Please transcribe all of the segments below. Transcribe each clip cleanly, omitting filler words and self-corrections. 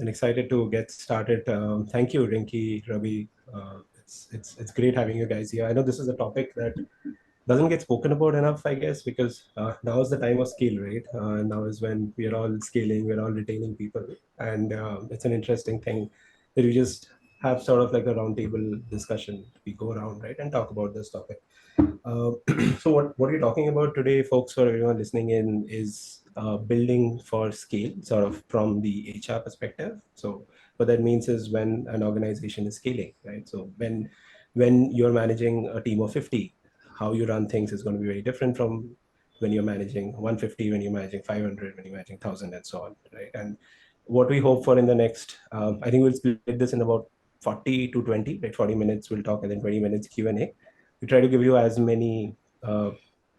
and excited to get started. Thank you, Rinki, Rabi. It's great having you guys here. I know this is a topic that doesn't get spoken about enough, I guess, because now is the time of scale, right? Now is when we are all scaling, we're all retaining people, and it's an interesting thing that we just have sort of like a roundtable discussion. We go around, right, and talk about this topic. Uh, so what we're talking about today, folks, for everyone listening in, is building for scale, sort of from the HR perspective. So what that means is when an organization is scaling, right? So when you're managing a team of 50, how you run things is going to be very different from when you're managing 150, when you're managing 500, when you're managing 1,000, and so on, right? And what we hope for in the next, I think we'll split this in about 40 to 20, right? 40 minutes we'll talk, and then 20 minutes Q&A. We try to give you as many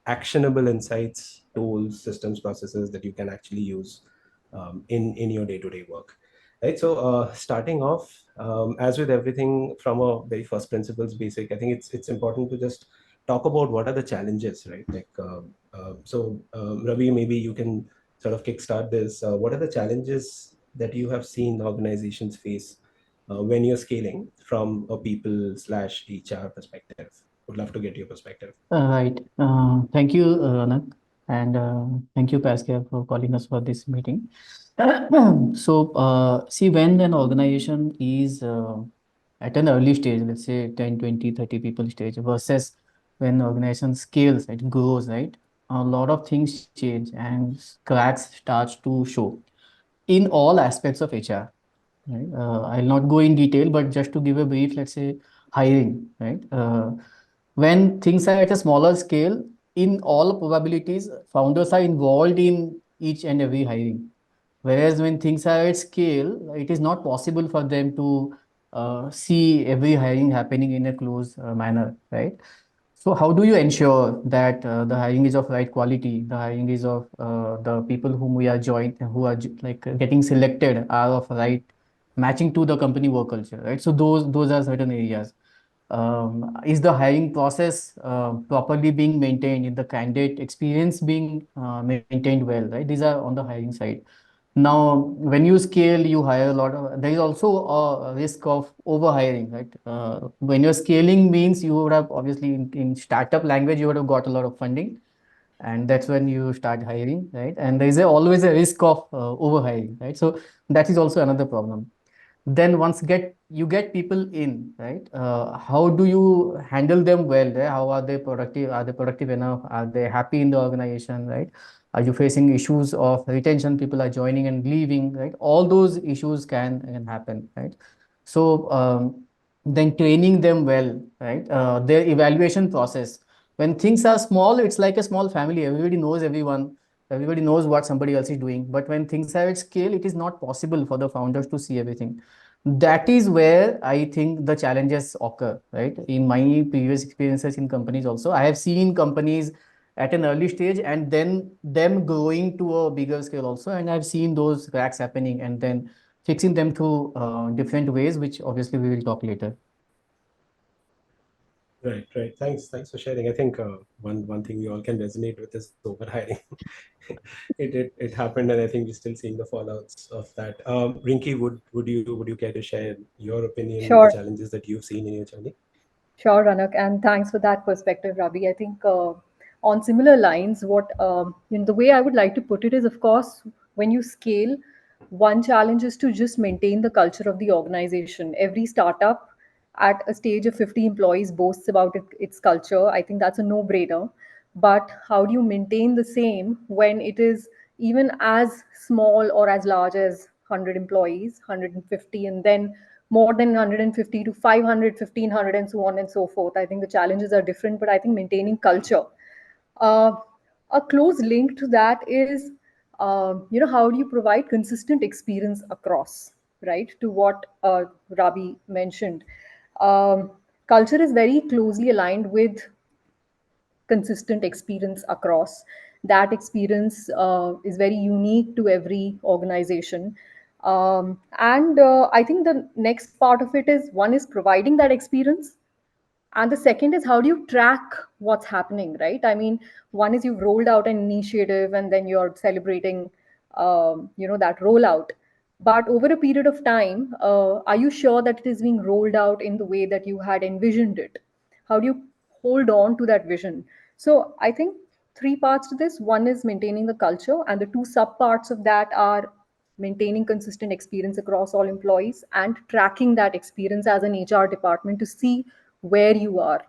actionable insights, tools, systems, processes that you can actually use in your day-to-day work. Right. So starting off, as with everything from a very first principles basic, I think it's important to just talk about what are the challenges, right? Like Ravi, maybe you can sort of kickstart this. What are the challenges that you have seen organizations face when you're scaling from a people slash HR perspective? Would love to get your perspective. Right. Thank you, Ranaq, and thank you, Pascal, for calling us for this meeting. See, when an organization is at an early stage, let's say 10, 20, 30 people stage, versus when organization scales, it grows, right? A lot of things change and cracks starts to show in all aspects of HR. Right? I'll not go in detail, but just to give a brief, let's say hiring, right? When things are at a smaller scale, in all probabilities, founders are involved in each and every hiring. Whereas when things are at scale, it is not possible for them to see every hiring happening in a close manner, right? So how do you ensure that the hiring is of right quality, the hiring is of the people whom we are joined, who are getting selected are of right matching to the company work culture, right? So those are certain areas. Is the hiring process properly being maintained? Is the candidate experience being maintained well, right? These are on the hiring side. Now, when you scale, you hire a lot of, there is also a risk of overhiring, right? When you're scaling means you would have obviously in startup language, you would have got a lot of funding, and that's when you start hiring, right? And there is always a risk of overhiring, right? So that is also another problem. Then once get people in, right? How do you handle them well, right? How are they productive? Are they productive enough? Are they happy in the organization, right? Are you facing issues of retention? People are joining and leaving, right? All those issues can happen, right? So then training them well, right? Their evaluation process. When things are small, it's like a small family. Everybody knows everyone. Everybody knows what somebody else is doing. But when things are at scale, it is not possible for the founders to see everything. That is where I think the challenges occur, right? In my previous experiences in companies also, I have seen companies at an early stage and then them growing to a bigger scale also, and I've seen those cracks happening and then fixing them through different ways, which obviously we will talk later. Right, right. Thanks for sharing. I think one thing we all can resonate with is overhiring. It happened, and I think we're still seeing the fallouts of that. Rinki, would you care to share your opinion, the Sure, challenges that you've seen in your journey? sure, Ranak, and thanks for that perspective, Rabi. I think on similar lines, the way I would like to put it is, of course, when you scale, one challenge is to just maintain the culture of the organization. Every startup at a stage of 50 employees boasts about its culture. I think that's a no-brainer. But how do you maintain the same when it is even as small or as large as 100 employees, 150, and then more than 150 to 500, 1500, and so on and so forth? I think the challenges are different, but I think maintaining culture. Uh, a close link to that is, how do you provide consistent experience across, right? To what Rabi mentioned. Um, Culture is very closely aligned with consistent experience across. That experience is very unique to every organization. And I think the next part of it is, one is providing that experience, and the second is, how do you track what's happening, right? I mean, one is you've rolled out an initiative and then you're celebrating that rollout. But over a period of time, are you sure that it is being rolled out in the way that you had envisioned it? How do you hold on to that vision? So I think three parts to this. One is maintaining the culture, and the two sub parts of that are maintaining consistent experience across all employees and tracking that experience as an HR department to see where you are.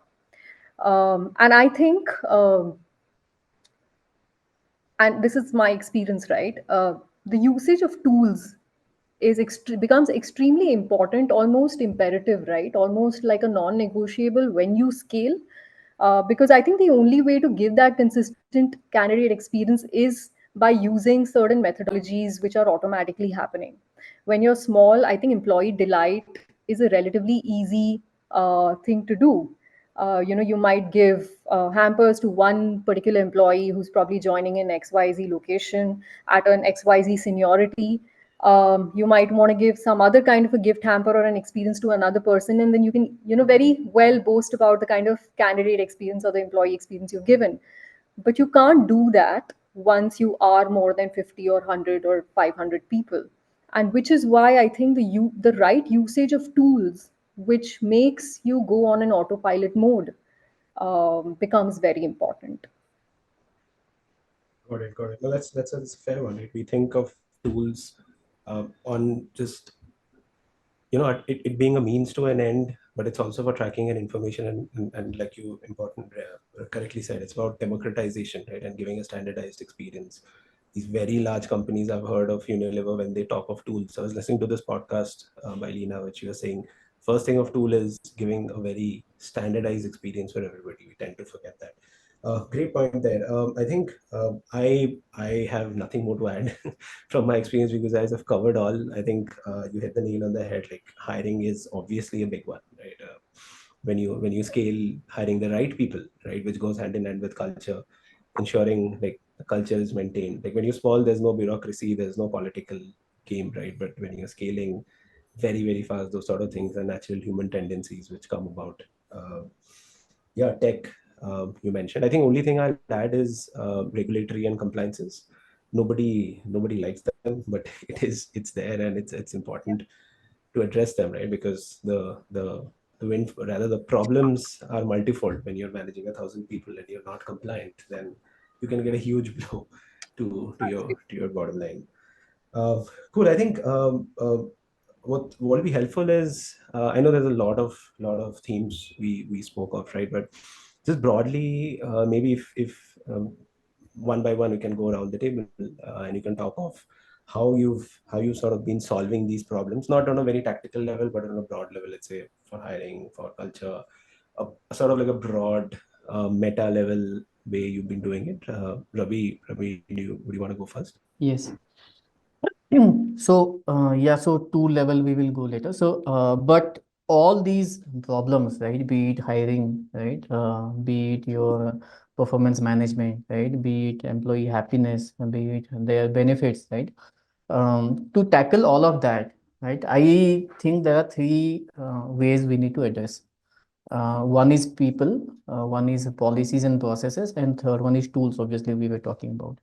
And I think and this is my experience, right? The usage of tools becomes extremely important, almost imperative, right? Almost like a non-negotiable when you scale. Because I think the only way to give that consistent candidate experience is by using certain methodologies which are automatically happening. When you're small, I think employee delight is a relatively easy thing to do. You might give hampers to one particular employee who's probably joining in XYZ location at an XYZ seniority. You might want to give some other kind of a gift hamper or an experience to another person, and then you can, very well boast about the kind of candidate experience or the employee experience you've given. But you can't do that once you are more than 50 or 100 or 500 people. And which is why I think the right usage of tools which makes you go on an autopilot mode becomes very important. Got it, got it. No, that's a fair one, right? We think of tools on just it being a means to an end, but it's also for tracking and information, and like you important correctly said, it's about democratization, right, and giving a standardized experience. These very large companies, I've heard of Unilever, when they talk of tools. I was listening to this podcast by Lena, which you were saying first thing of tool is giving a very standardized experience for everybody. We tend to forget that. Great point there. I think I have nothing more to add from my experience, because you guys have covered all. I think you hit the nail on the head. Like, hiring is obviously a big one, right? When you scale, hiring the right people, right, which goes hand in hand with culture, ensuring like the culture is maintained. Like when you're small, there's no bureaucracy, there's no political game, right? But when you're scaling very fast, those sort of things are natural human tendencies which come about. Uh, yeah, tech, you mentioned. I think only thing I'll add is regulatory and compliances. Nobody likes them, but it's there, and it's important to address them, right? Because the win rather the problems are multifold. When you're managing 1,000 people and you're not compliant, then you can get a huge blow to your bottom line. Cool. I think what will be helpful is, I know there's a lot of themes we spoke of, right? But just broadly, maybe if one by one we can go around the table, and you can talk of how you've sort of been solving these problems, not on a very tactical level, but on a broad level. Let's say for hiring, for culture, a sort of like a broad meta level way you've been doing it. Rabi, would you want to go first? Yes. So, yeah, so two level we will go later. So, but all these problems, right, be it hiring, right, be it your performance management, right, be it employee happiness, be it their benefits, right, to tackle all of that, right, I think there are three ways we need to address. One is people, one is policies and processes, and third one is tools, obviously, we were talking about.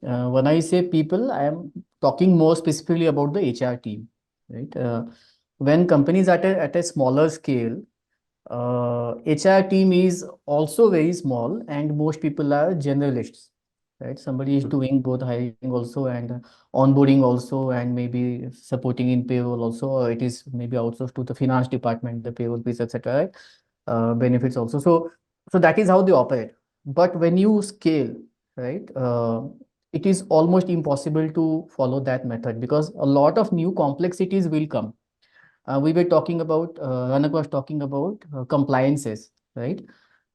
When I say people, I am talking more specifically about the HR team, right? When companies at a smaller scale, HR team is also very small, and most people are generalists, right? Somebody is doing both hiring also and onboarding also, and maybe supporting in payroll also, or it is maybe outsourced to the finance department, the payroll piece, etc. Right? Benefits also. So that is how they operate. But when you scale, right, it is almost impossible to follow that method because a lot of new complexities will come. We were talking about, Ranak was talking about compliances, right?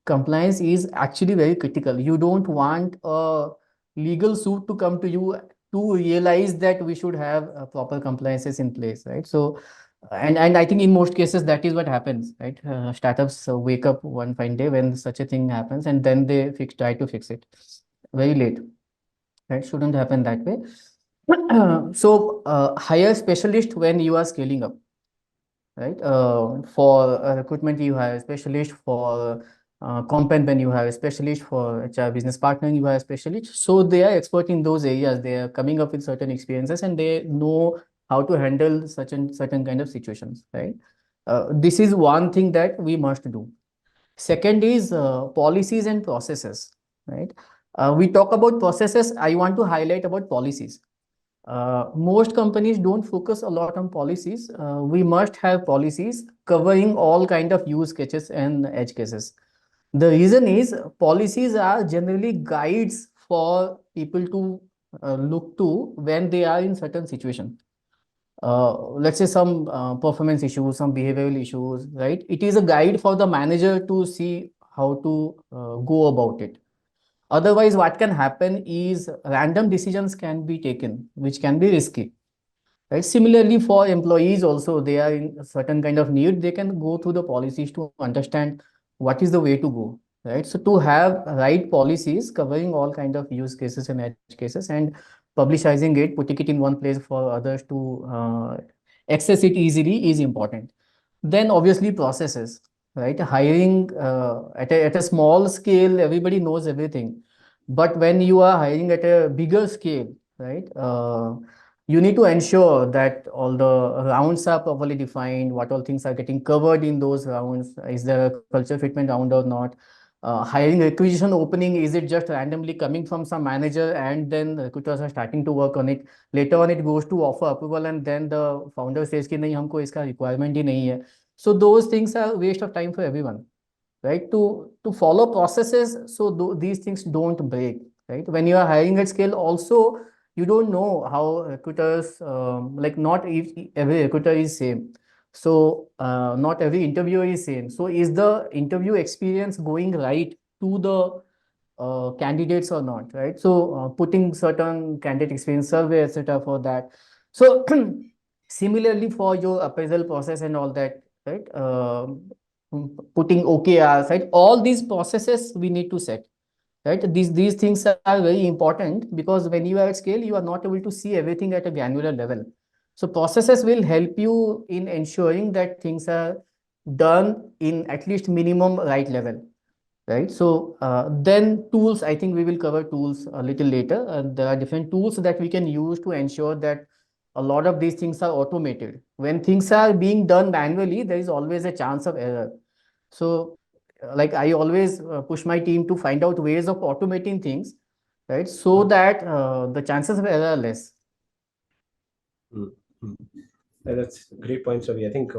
Compliance is actually very critical. You don't want a legal suit to come to you to realize that we should have proper compliances in place, right? So, and I think in most cases that is what happens, right? Startups wake up one fine day when such a thing happens, and then they try to fix it very late. Right? Shouldn't happen that way. So, hire specialist when you are scaling up, right? For recruitment, you hire a specialist. For content, when you hire a specialist. For HR business partnering, you hire a specialist. So they are expert in those areas. They are coming up with certain experiences, and they know how to handle such and certain kind of situations, right? This is one thing that we must do. Second is policies and processes, right? We talk about processes. I want to highlight about policies. Most companies don't focus a lot on policies. We must have policies covering all kind of use cases and edge cases. The reason is policies are generally guides for people to look to when they are in certain situation. Let's say some performance issues, some behavioral issues, right? It is a guide for the manager to see how to go about it. Otherwise, what can happen is random decisions can be taken, which can be risky, right? Similarly, for employees also, they are in a certain kind of need, they can go through the policies to understand what is the way to go, right? So to have right policies covering all kind of use cases and edge cases and publicizing it, putting it in one place for others to access it easily is important. Then obviously processes, right? Hiring at a small scale, everybody knows everything. But when you are hiring at a bigger scale, right? You need to ensure that all the rounds are properly defined, what all things are getting covered in those rounds. Is there a culture fitment round or not? Hiring requisition opening, is it just randomly coming from some manager and then recruiters are starting to work on it? Later on, it goes to offer approval and then the founder says कि नहीं हमको इसका requirement ही नहीं है. So those things are waste of time for everyone, right? To follow processes so these things don't break, right? When you are hiring at scale, also you don't know how recruiters like not every recruiter is same. So not every interviewer is same. So is the interview experience going right to the candidates or not, right? So putting certain candidate experience survey, etc. for that. So similarly for your appraisal process and all that, right? Putting OKRs, right? All these processes we need to set, right? These things are very important because when you are at scale, you are not able to see everything at a granular level. So processes will help you in ensuring that things are done in at least minimum right level, right? So then tools, I think we will cover tools a little later. There are different tools that we can use to ensure that a lot of these things are automated. When things are being done manually, there is always a chance of error. So like I always push my team to find out ways of automating things, right? So that the chances of error are less. Mm, mm. That's great points, Ravi. I think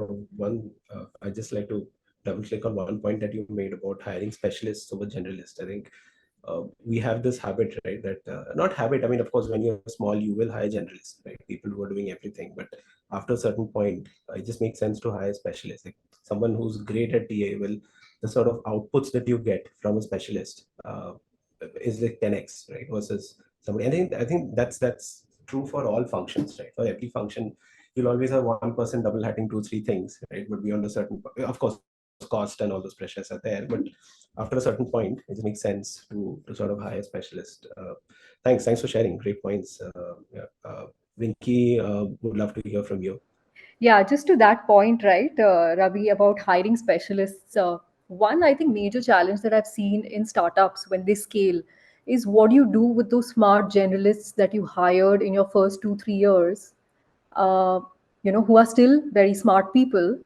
I just like to double click on one point that you made about hiring specialists over generalists. I think we have this habit, right? That not habit. I mean, of course, when you're small, you will hire generalists, right? People who are doing everything. But after a certain point, it just makes sense to hire specialists. Like someone who's great at TA will the sort of outputs that you get from a specialist is like 10x, right? Versus somebody. I think that's true for all functions, right? For every function, you'll always have one person double hatting two, three things, right? But beyond a certain, of course, cost and all those pressures are there. But after a certain point, it makes sense to sort of hire a specialist. Thanks for sharing. Great points. Yeah. Rinki, would love to hear from you. Yeah, just to that point, right, Ravi, about hiring specialists. One, I think, major challenge that I've seen in startups when they scale is what do you do with those smart generalists that you hired in your first 2 3 years, uh, who are still very smart people,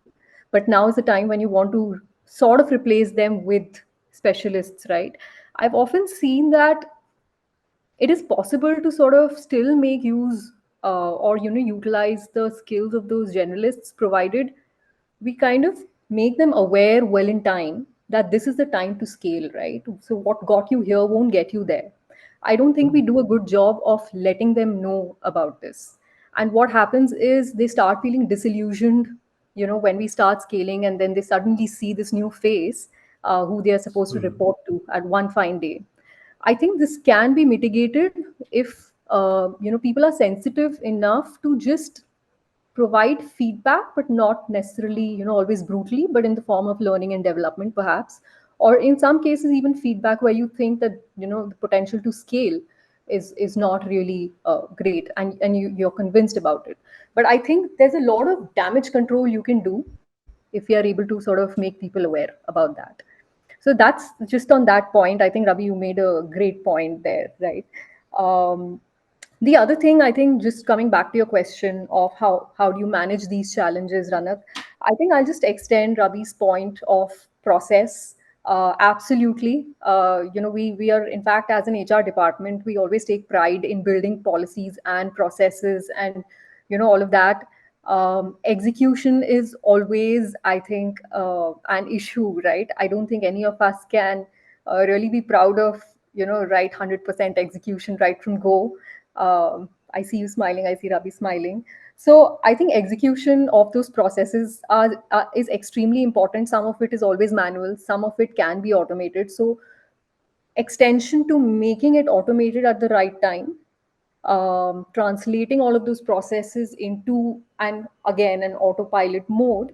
but now is the time when you want to sort of replace them with specialists, right? I've often seen that it is possible to sort of still make use or utilize the skills of those generalists, provided we kind of make them aware well in time that this is the time to scale, right? So what got you here won't get you there. I don't think we do a good job of letting them know about this. And what happens is they start feeling disillusioned, when we start scaling, and then they suddenly see this new face who they are supposed to Mm, report to at one fine day. I think this can be mitigated if people are sensitive enough to just provide feedback, but not necessarily always brutally, but in the form of learning and development, perhaps, or in some cases even feedback where you think that the potential to scale is not really great, and you're convinced about it. But I think there's a lot of damage control you can do if you are able to sort of make people aware about that. So that's just on that point. I think, Ravi, you made a great point there, right? um, The other thing, I think, just coming back to your question of how do you manage these challenges, Ranak, I think I'll just extend Rabi's point of process. Absolutely. We are, in fact, as an HR department, we always take pride in building policies and processes and, all of that. Execution is always, I think, an issue, right? I don't think any of us can really be proud of, right 100% execution right from go. I see you smiling. I see Rabi smiling. So I think execution of those processes is extremely important. Some of it is always manual. Some of it can be automated. So extension to making it automated at the right time, translating all of those processes into an autopilot mode,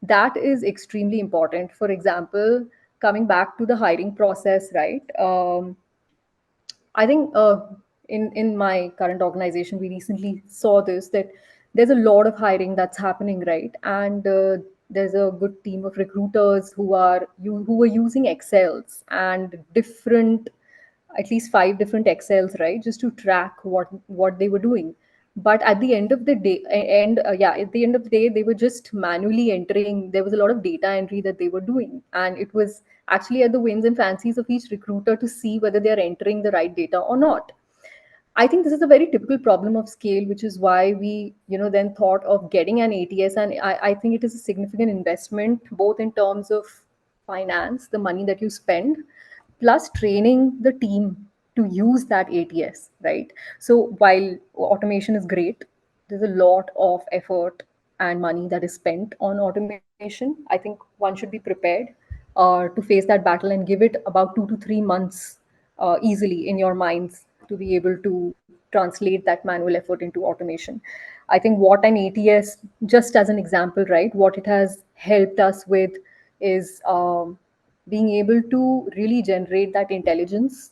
that is extremely important. For example, coming back to the hiring process, right? I think in my current organization, we recently saw this, that there's a lot of hiring that's happening, right? And there's a good team of recruiters who are using Excels and different, at least five different Excels, right, just to track what they were doing. But at the end of the day, at the end of the day, they were just manually entering. There was a lot of data entry that they were doing, and it was actually at the whims and fancies of each recruiter to see whether they are entering the right data or not. I think this is a very typical problem of scale, which is why we, then thought of getting an ATS. And I think it is a significant investment, both in terms of finance, the money that you spend, plus training the team to use that ATS, right? So while automation is great, there's a lot of effort and money that is spent on automation. I think one should be prepared to face that battle and give it about 2 to 3 months easily in your minds to be able to translate that manual effort into automation. I think what an ATS, just as an example, right, what it has helped us with is being able to really generate that intelligence,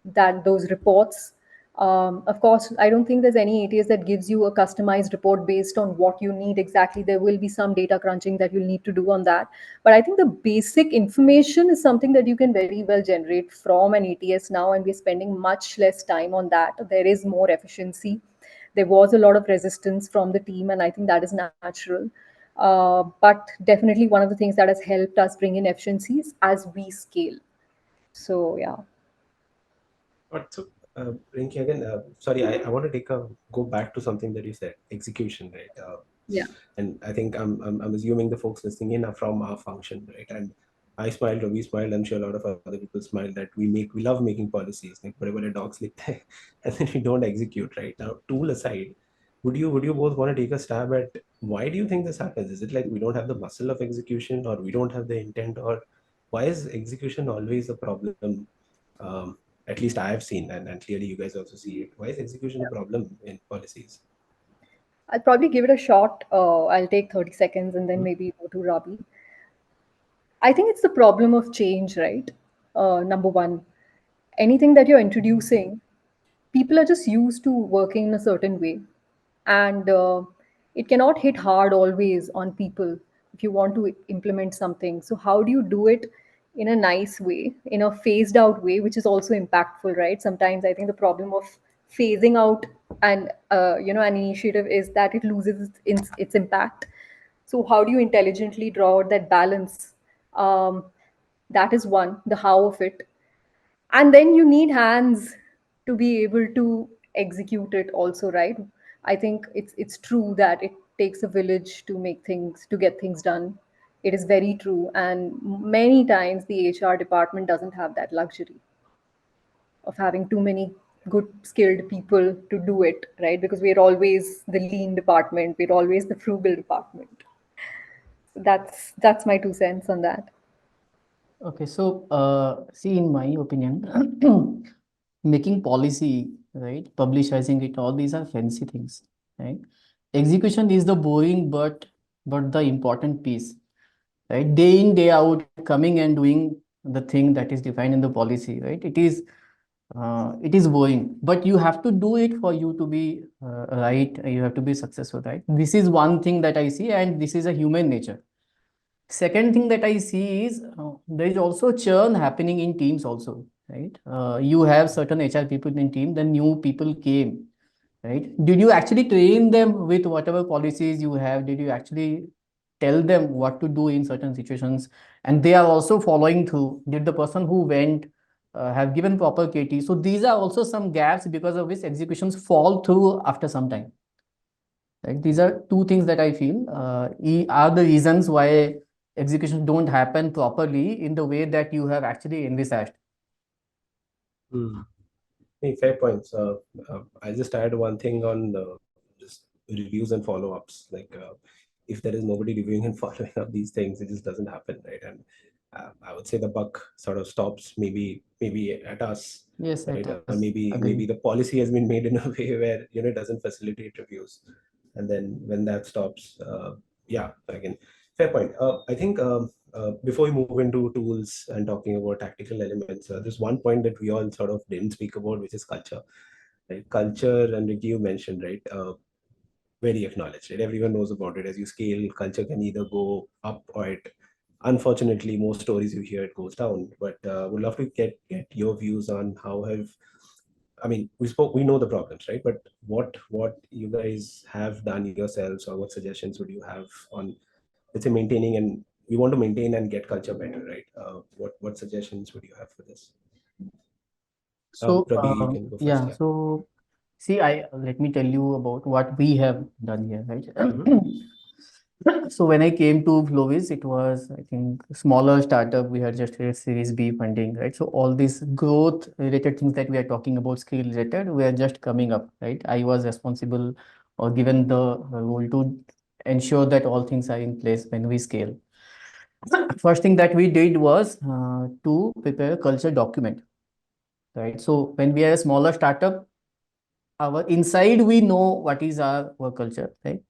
that those reports. Of course, I don't think there's any ATS that gives you a customized report based on what you need exactly. There will be some data crunching that you'll need to do on that. But I think the basic information is something that you can very well generate from an ATS now, and we're spending much less time on that. There is more efficiency. There was a lot of resistance from the team, and I think that is natural. But definitely one of the things that has helped us bring in efficiencies as we scale. So, yeah. But so, Rinki, again, sorry, I want to go back to something that you said, execution, right? Yeah. And I think I'm assuming the folks listening in are from our function, right? And I smiled, Ravi smiled. I'm sure a lot of other people smiled that we love making policies, like whatever a dogs lick there, and then we don't execute, right? Now, tool aside, would you both want to take a stab at why do you think this happens? Is it like we don't have the muscle of execution, or we don't have the intent, or why is execution always a problem? At least I have seen, and clearly you guys also see it. Why is execution a problem in policies? I'll probably give it a shot. I'll take 30 seconds and then Mhm. maybe go to Rabi. I think it's the problem of change, right? Number one, anything that you're introducing, people are just used to working in a certain way, and it cannot hit hard always on people if you want to implement something. So how do you do it in a nice way, in a phased out way, which is also impactful, right? Sometimes I think the problem of phasing out an initiative is that it loses its impact. So how do you intelligently draw out that balance? um, that is one, the how of it. And then you need hands to be able to execute it also, right? I think it's true that it takes a village to make things, to get things done. It is very true, and many times the HR department doesn't have that luxury of having too many good skilled people to do it, right? Because we're always the lean department, we're always the frugal department. So that's my 2 cents on that. Okay, so see, in my opinion, making policy, right, publicizing it, all these are fancy things, right? Execution is the boring but the important piece, right? Day in, day out, coming and doing the thing that is defined in the policy, right? It is boring, but you have to do it for you to be right. You have to be successful, right? This is one thing that I see, and this is a human nature. Second thing that I see is there is also churn happening in teams also, right? You have certain HR people in team, then new people came, right? Did you actually train them with whatever policies you have? Did you actually tell them what to do in certain situations? And they are also following through. Did the person who went have given proper KT? So these are also some gaps because of which executions fall through after some time. Right? These are two things that I feel are the reasons why executions don't happen properly in the way that you have actually envisaged. Hmm. Hey, fair points. I'll just add one thing on just reviews and follow-ups. Like, if there is nobody reviewing and following up these things, it just doesn't happen, right? And I would say the buck sort of stops maybe at us, Yes, right? it Or is. maybe the Agree. policy has been made in a way where it doesn't facilitate reviews, and then when that stops, yeah, again, fair point. I think before we move into tools and talking about tactical elements, there's one point that we all sort of didn't speak about, which is culture. Right? Culture, and Ricky, you mentioned, right? Very acknowledged, right? Everyone knows about it. As you scale, culture can either go up or it. Unfortunately, most stories you hear it goes down. But would love to get your views on how have. I mean, we know the problems, right? But what you guys have done yourselves, or what suggestions would you have on, let's say, maintaining, and we want to maintain and get culture better, right? What suggestions would you have for this? So, Rabi, you can go first. yeah, Yeah. so see, let me tell you about what we have done here, right? Hmm. So when I came to Flobiz, it was, I think, a smaller startup. We had just raised Series B funding, right? So all these growth related things that we are talking about, skill related, were just coming up, right? I was responsible or given the role to ensure that all things are in place when we scale. First thing that we did was to prepare a culture document, right? So when we are a smaller startup, our inside we know what is our work culture, right?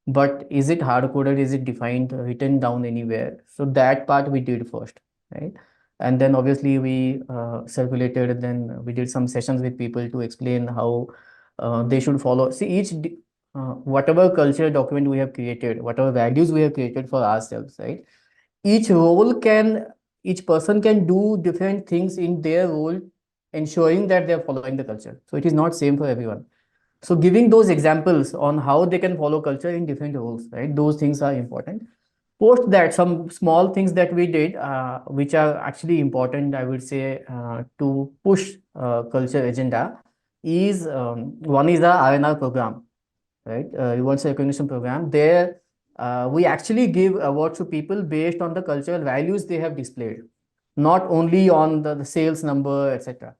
But is it hard coded? Is it defined, written down anywhere? So that part we did first, right? And then obviously we circulated, and then we did some sessions with people to explain how they should follow. See, whatever culture document we have created, whatever values we have created for ourselves, right? Each role can, each person can do different things in their role, ensuring that they are following the culture. So it is not same for everyone. So giving those examples on how they can follow culture in different roles, right? Those things are important. Post that, some small things that we did, which are actually important, I would say, to push culture agenda, is one is the RNR program, right? Rewards recognition program. There, we actually give awards to people based on the cultural values they have displayed, not only on the sales number, etc.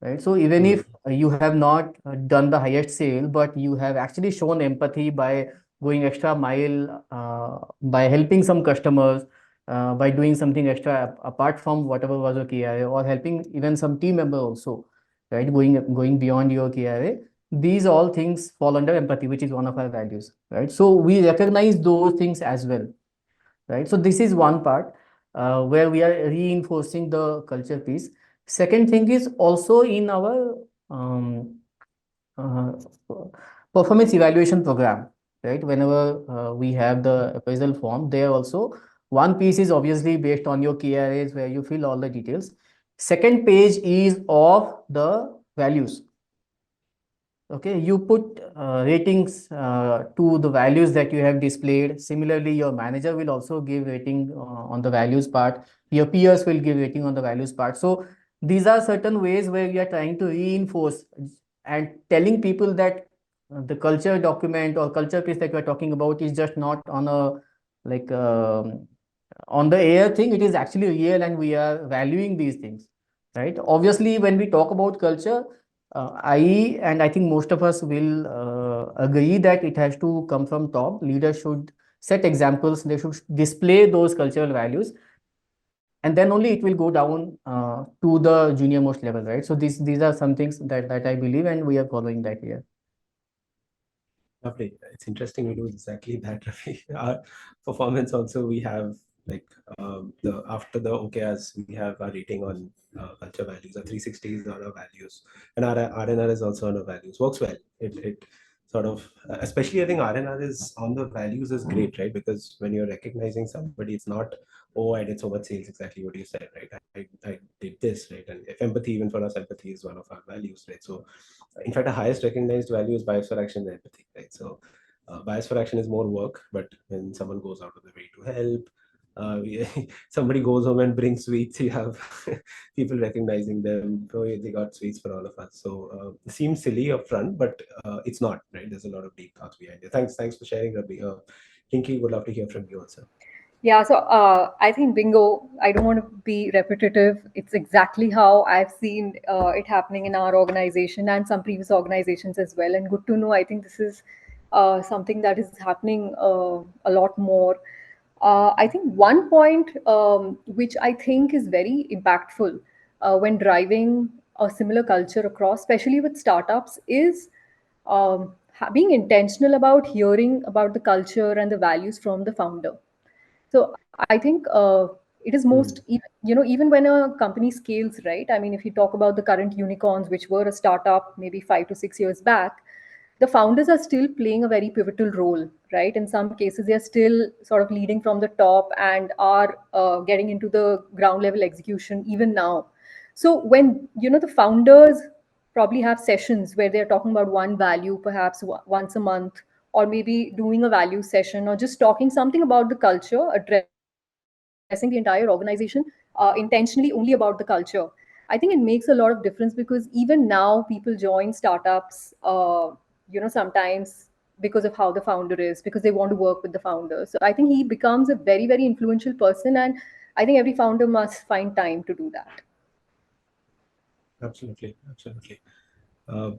Right? So even Hmm. if you have not done the highest sale, but you have actually shown empathy by going extra mile, by helping some customers, by doing something extra apart from whatever was your KRA, or helping even some team member also, right? Going beyond your KRA. These all things fall under empathy, which is one of our values, right? So we recognize those things as well, right? So this is one part where we are reinforcing the culture piece. Second thing is also in our um, uh, performance evaluation program, right? Whenever we have the appraisal form, there also one piece is obviously based on your KRAs where you fill all the details. Second page is of the values. Okay, you put ratings to the values that you have displayed. Similarly, your manager will also give rating on the values part. Your peers will give rating on the values part. So these are certain ways where we are trying to reinforce and telling people that the culture document or culture piece that we are talking about is just not on a like on the air thing. It is actually real, and we are valuing these things, right? Obviously, when we talk about culture, I think most of us will agree that it has to come from top. Leaders should set examples. They should display those cultural values, and then only it will go down to the junior most level, right? So these are some things that I believe, and we are following that here. Lovely. It's interesting. We do exactly that, Ravi. Our performance also, we have like the after the OKRs, we have our rating on culture values. Our 360 is on our values, and our RNR is also on our values. Works well. It sort of, especially I think RNR is on the values is great, right? Because when you're recognizing somebody, it's not, oh, I did so much sales, exactly what you said, right? I did this, right? And if empathy, even for us, empathy is one of our values, right? So in fact, the highest recognized value is bias for action and empathy, right? So bias for action is more work, but when someone goes out of the way to help, somebody goes home and brings sweets, you have people recognizing them. Oh, yeah, they got sweets for all of us. So it seems silly up front, but it's not, right? There's a lot of deep thoughts behind it. Thanks for sharing, Rabi. Rinki, would love to hear from you also. Yeah, so I think bingo, I don't want to be repetitive. It's exactly how I've seen it happening in our organization and some previous organizations as well. And good to know, I think this is something that is happening a lot more. I think one point which I think is very impactful when driving a similar culture across, especially with startups, is being intentional about hearing about the culture and the values from the founder. So I think it is most, Mm. even when a company scales, right? I mean, if you talk about the current unicorns, which were a startup maybe 5 to 6 years back, the founders are still playing a very pivotal role, right? In some cases, they are still sort of leading from the top and are getting into the ground level execution even now. So when, the founders probably have sessions where they're talking about one value, perhaps once a month, or maybe doing a value session, or just talking something about the culture, addressing the entire organization intentionally only about the culture. I think it makes a lot of difference because even now people join startups, sometimes because of how the founder is, because they want to work with the founder. So I think he becomes a very, very influential person, and I think every founder must find time to do that. Absolutely, absolutely. Uh,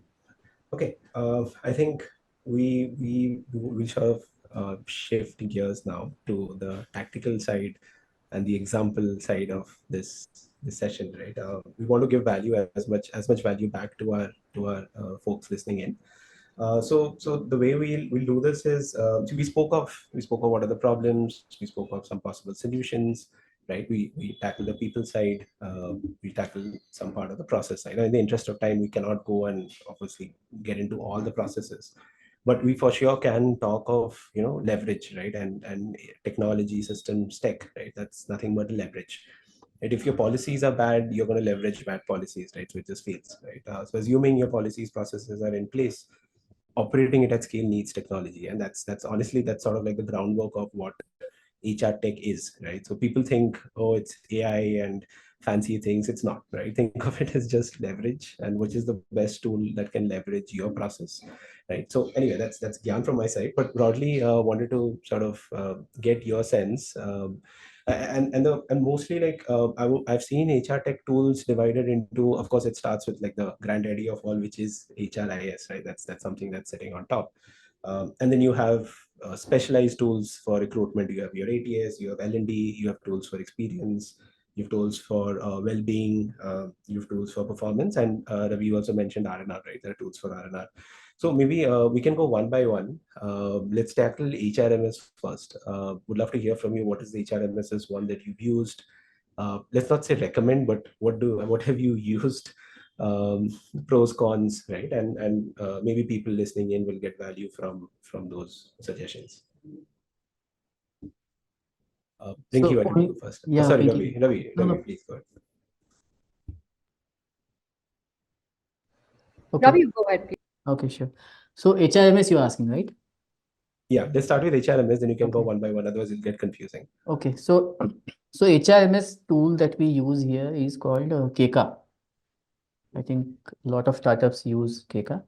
Okay, I think we sort of shift gears now to the tactical side and the example side of this session, right? We want to give value as much value back to our folks listening in. So the way we'll do this is so we spoke of what are the problems, we spoke of some possible solutions, right? We tackle the people side, we tackle some part of the process side. In the interest of time, we cannot go and obviously get into all the processes, but we for sure can talk of leverage, right? And technology, systems, tech, right? That's nothing but leverage. Right? If your policies are bad, you're going to leverage bad policies, right? So it just fails, right? So assuming your policies, processes are in place, operating it at scale needs technology, and that's honestly that's sort of like the groundwork of what HR tech is, right? So people think, oh, it's AI and fancy things. It's not, right? Think of it as just leverage, and which is the best tool that can leverage your process, right? So anyway, that's Gyan from my side, but broadly wanted to sort of get your sense, and mostly like I've seen HR tech tools divided into, of course, it starts with like the granddaddy of all, which is HRIS, right? That's something that's sitting on top. And then you have specialized tools for recruitment. You have your ATS, you have L&D, you have tools for experience, you have tools for well-being, you have tools for performance, and Ravi also mentioned R&R, right? There are tools for R&R. So maybe we can go one by one. Let's tackle HRMS first. Would love to hear from you. What is the HRMS is one that you've used? Let's not say recommend, but what have you used? um, Pros, cons, right? And maybe people listening in will get value from those suggestions. Rinki, So, why don't you go first? Oh, yeah, sorry, thank you. No, Ravi, no. please go ahead. Okay, Ravi, you go ahead, please. okay, sure. So HRMS you're asking, right? Yeah, let's start with HRMS, then you can go Okay, one by one. Otherwise, it'll get confusing. okay. So HRMS tool that we use here is called Keka. I think a lot of startups use Keka.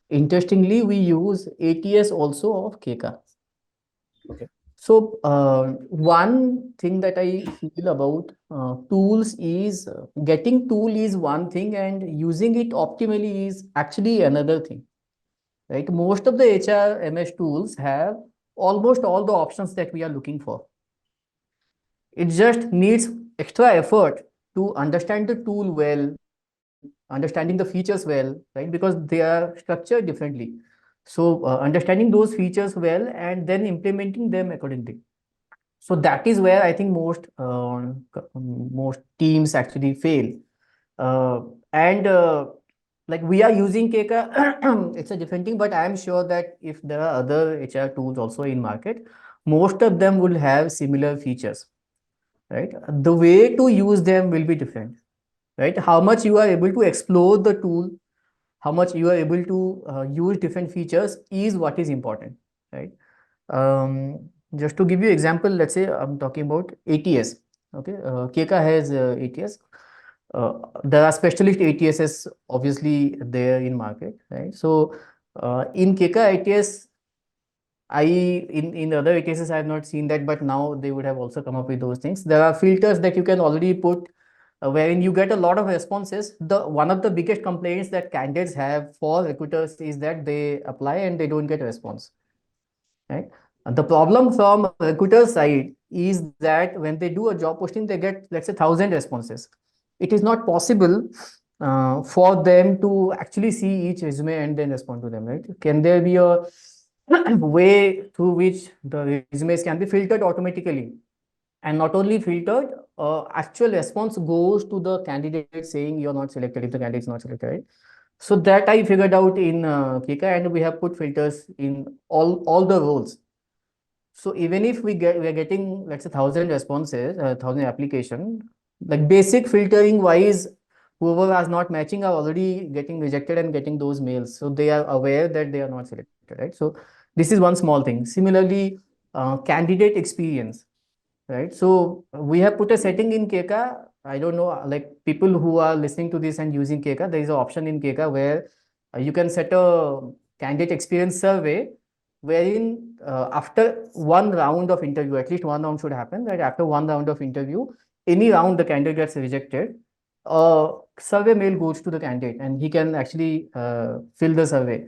Interestingly, we use ATS also of Keka. Okay. So one thing that I feel about tools is getting tool is one thing and using it optimally is actually another thing, right? Most of the HRMS tools have almost all the options that we are looking for. It just needs extra effort to understand the tool well, understanding the features well, right? Because they are structured differently. So understanding those features well and then implementing them accordingly. So that is where I think most teams actually fail. And like we are using Keka, it's a different thing, but I am sure that if there are other HR tools also in market, most of them will have similar features, right? The way to use them will be different, right? How much you are able to explore the tool, how much you are able to use different features is what is important, right? Just to give you example, let's say I'm talking about ATS. Okay, Keka has ATS. There are specialist ATSs obviously there in market, right? So in Keka ATS, in other ATSs I have not seen that, but now they would have also come up with those things. There are filters that you can already put wherein you get a lot of responses. The one of the biggest complaints that candidates have for recruiters is that they apply and they don't get a response, right? And the problem from recruiter side is that when they do a job posting, they get, let's say, 1,000 responses. It is not possible for them to actually see each resume and then respond to them, right? Can there be a way through which the resumes can be filtered automatically? And not only filtered, actual response goes to the candidate saying you're not selected if the candidate is not selected, right? So that I figured out in Kika, and we have put filters in all the roles. So even if we're getting, let's say, 1,000 responses, 1,000 application, like basic filtering wise, whoever is not matching are already getting rejected and getting those mails. So they are aware that they are not selected, right? So this is one small thing. Similarly, candidate experience, right? So we have put a setting in Keka. I don't know, like people who are listening to this and using Keka, there is an option in Keka where you can set a candidate experience survey wherein after one round of interview, at least one round should happen, that after one round of interview, any round the candidate gets rejected, survey mail goes to the candidate and he can actually fill the survey.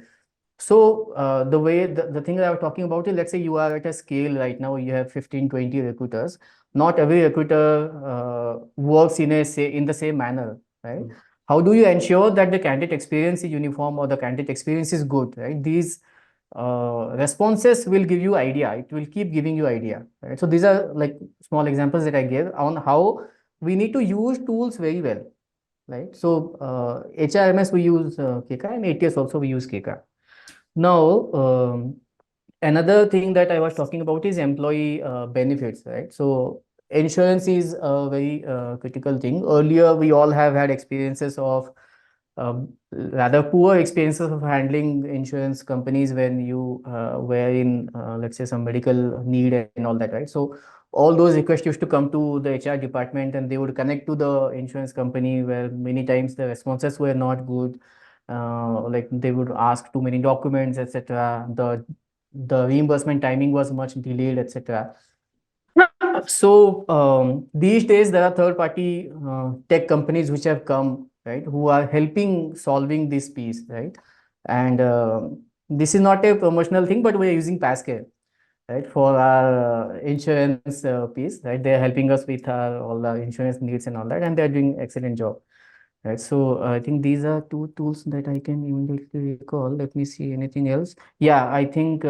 So the thing that I was talking about is, let's say you are at a scale right now, you have 15, 20 recruiters. Not every recruiter works in the same manner, right? Mm. How do you ensure that the candidate experience is uniform or the candidate experience is good, right? These responses will give you idea. It will keep giving you idea, right? So these are like small examples that I gave on how we need to use tools very well, right? So HRMS we use Keka, and ATS also we use Keka. Now, another thing that I was talking about is employee benefits, right? So insurance is a very critical thing. Earlier, we all have had experiences of rather poor experiences of handling insurance companies when you were in, let's say, some medical need and all that, right? So all those requests used to come to the HR department and they would connect to the insurance company, where many times the responses were not good. Like they would ask too many documents, etc. The reimbursement timing was much delayed, etc. So these days there are third party tech companies which have come, right, who are helping solving this piece, right? And this is not a promotional thing, but we are using Pascal, right, for our insurance piece, right? They are helping us with our all our insurance needs and all that, and they are doing excellent job, right? So I think these are two tools that I can immediately recall. Let me see anything else. Yeah, I think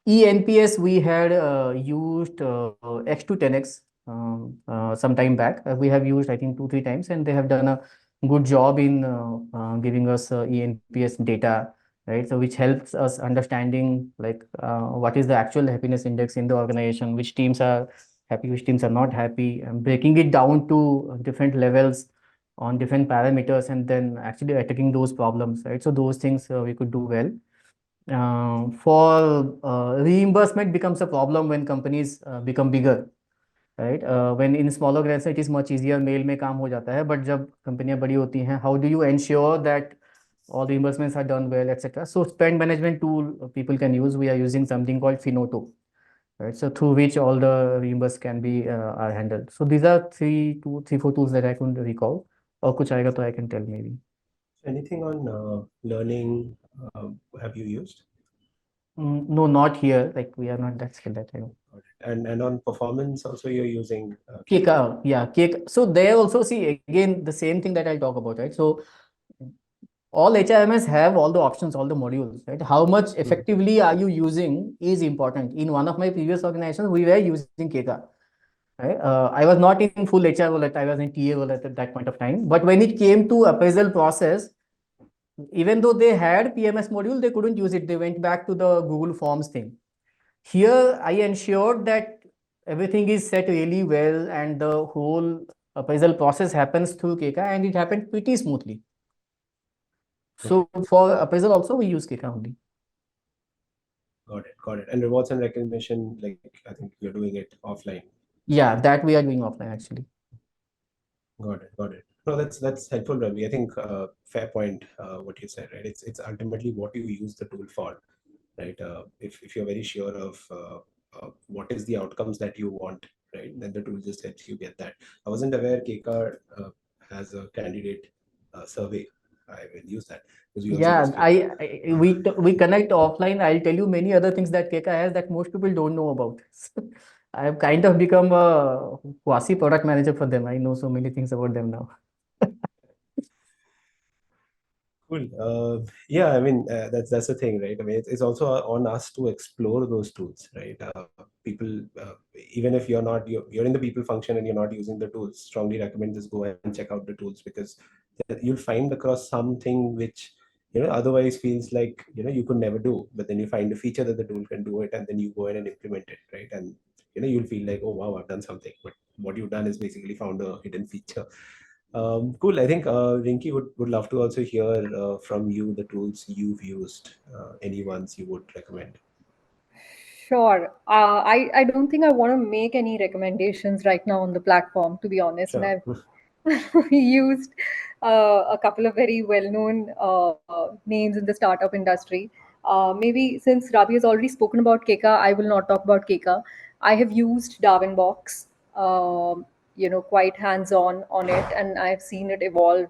ENPS we had used X to 10X some time back. We have used, I think, 2, 3 times, and they have done a good job in giving us ENPS data, right? So which helps us understanding like what is the actual happiness index in the organization, which teams are happy, which teams are not happy, and breaking it down to different levels on different parameters, and then actually attacking those problems, right? So those things we could do well. For reimbursement becomes a problem when companies become bigger, right? When in smaller organizations it is much easier, mail में काम हो जाता है, but जब कंपनियां बड़ी होती हैं, how do you ensure that all reimbursements are done well, etc. So spend management tool people can use. We are using something called Finoto, right? So through which all the reimburse can be are handled. So these are three, four tools that I could recall. और कुछ आएगा तो I can tell maybe. Anything on learning have you used? No, not here. Like we are not that skilled at it. Got it. And on performance also you're using Cake, yeah, cake. So there also see again the same thing that I'll talk about, right? So all HRMS have all the options, all the modules, right? How much Mm. effectively are you using is important. In one of my previous organizations, we were using Keka, right? I was not in full HR role, I was in TA role at that point of time. But when it came to appraisal process, even though they had PMS module, they couldn't use it. They went back to the Google Forms thing. Here, I ensured that everything is set really well and the whole appraisal process happens through Keka and it happened pretty smoothly. Okay, So for appraisal also, we use Keka only. got it, got it. And rewards and recognition, like I think you're doing it offline. Yeah, that we are doing offline actually. Got it, got it. No, that's helpful, Ravi. I think fair point. What you said, right? It's ultimately what you use the tool for, right? If you're very sure of what is the outcomes that you want, right, then the tool just helps you get that. I wasn't aware KCAR has a candidate survey. I will use that because we also use Yeah, KCAR. we connect offline. I'll tell you many other things that Keka has that most people don't know about. I have kind of become a quasi product manager for them. I know so many things about them now. Cool. Yeah, I mean that's the thing, right? I mean it's also on us to explore those tools, right? People, even if you're in the people function and you're not using the tools, strongly recommend just go and check out the tools because you'll find across something which otherwise feels like you could never do, but then you find a feature that the tool can do it, and then you go in and implement it, right? And you'll feel like, oh wow, I've done something, but what you've done is basically found a hidden feature. Cool. I think Rinki would love to also hear from you the tools you've used, any ones you would recommend. Sure. I don't think I want to make any recommendations right now on the platform, to be honest. And Sure. I've used a couple of very well-known names in the startup industry. Maybe since Rabi has already spoken about Keka, I will not talk about Keka. I have used Darwinbox, quite hands-on on it, and I've seen it evolve.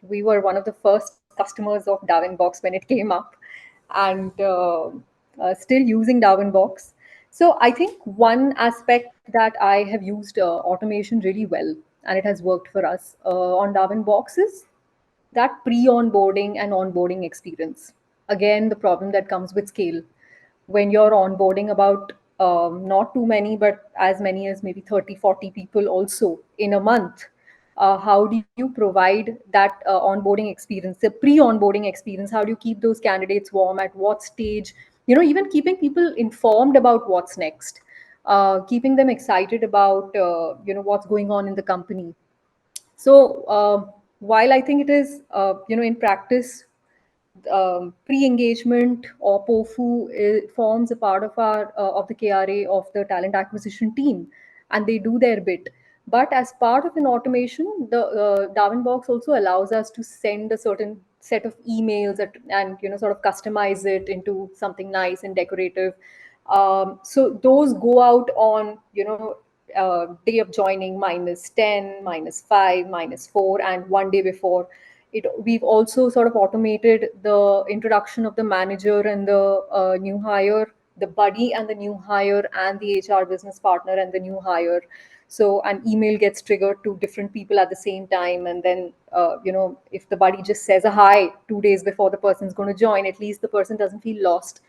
We were one of the first customers of Darwinbox when it came up, and still using Darwinbox. So I think one aspect that I have used automation really well, and it has worked for us on Darwinbox is that pre-onboarding and onboarding experience. Again, the problem that comes with scale when you're onboarding about not too many, but as many as maybe 30, 40 people also in a month. How do you provide that onboarding experience, the pre-onboarding experience? How do you keep those candidates warm? At what stage? Even keeping people informed about what's next, keeping them excited about what's going on in the company. So while I think it is, in practice, pre-engagement or POFU forms a part of our of the KRA of the talent acquisition team, and they do their bit. But as part of an automation, the Darwin box also allows us to send a certain set of emails and sort of customize it into something nice and decorative. So those go out on day of joining -10, -5, -4, and one day before. We've also sort of automated the introduction of the manager and the new hire, the buddy and the new hire, and the HR business partner and the new hire. So an email gets triggered to different people at the same time, and then if the buddy just says a hi 2 days before the person's going to join, at least the person doesn't feel lost.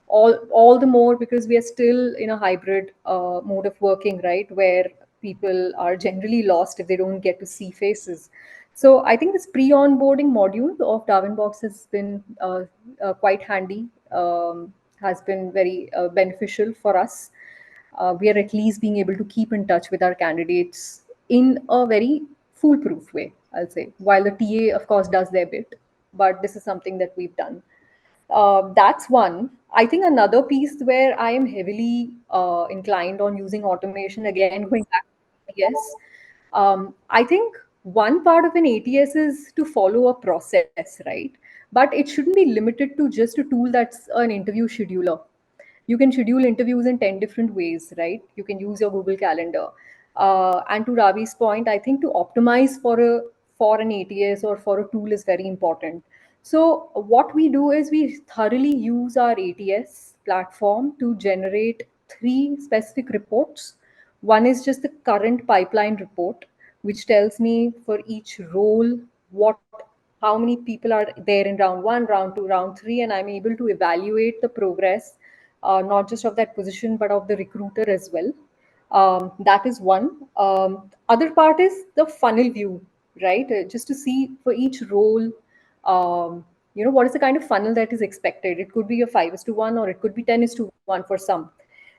All the more because we are still in a hybrid mode of working, right, where people are generally lost if they don't get to see faces. So I think this pre-onboarding module of Darwinbox has been quite handy, has been very beneficial for us. We are at least being able to keep in touch with our candidates in a very foolproof way, I'll say, while the TA of course does their bit, but this is something that we've done. That's one. I think another piece where I am heavily inclined on using automation, again, going back to ATS. I think one part of an ATS is to follow a process, right? But it shouldn't be limited to just a tool that's an interview scheduler. You can schedule interviews in 10 different ways, right? You can use your Google Calendar. And to Ravi's point, I think to optimize for an ATS or for a tool is very important. So what we do is we thoroughly use our ATS platform to generate three specific reports. One is just the current pipeline report, which tells me for each role what how many people are there in round one, round two, round three, and I'm able to evaluate the progress, not just of that position but of the recruiter as well. That is one. Other part is the funnel view, right? Just to see for each role what is the kind of funnel that is expected. It could be a 5 is to 1, or it could be 10 is to 1 for some.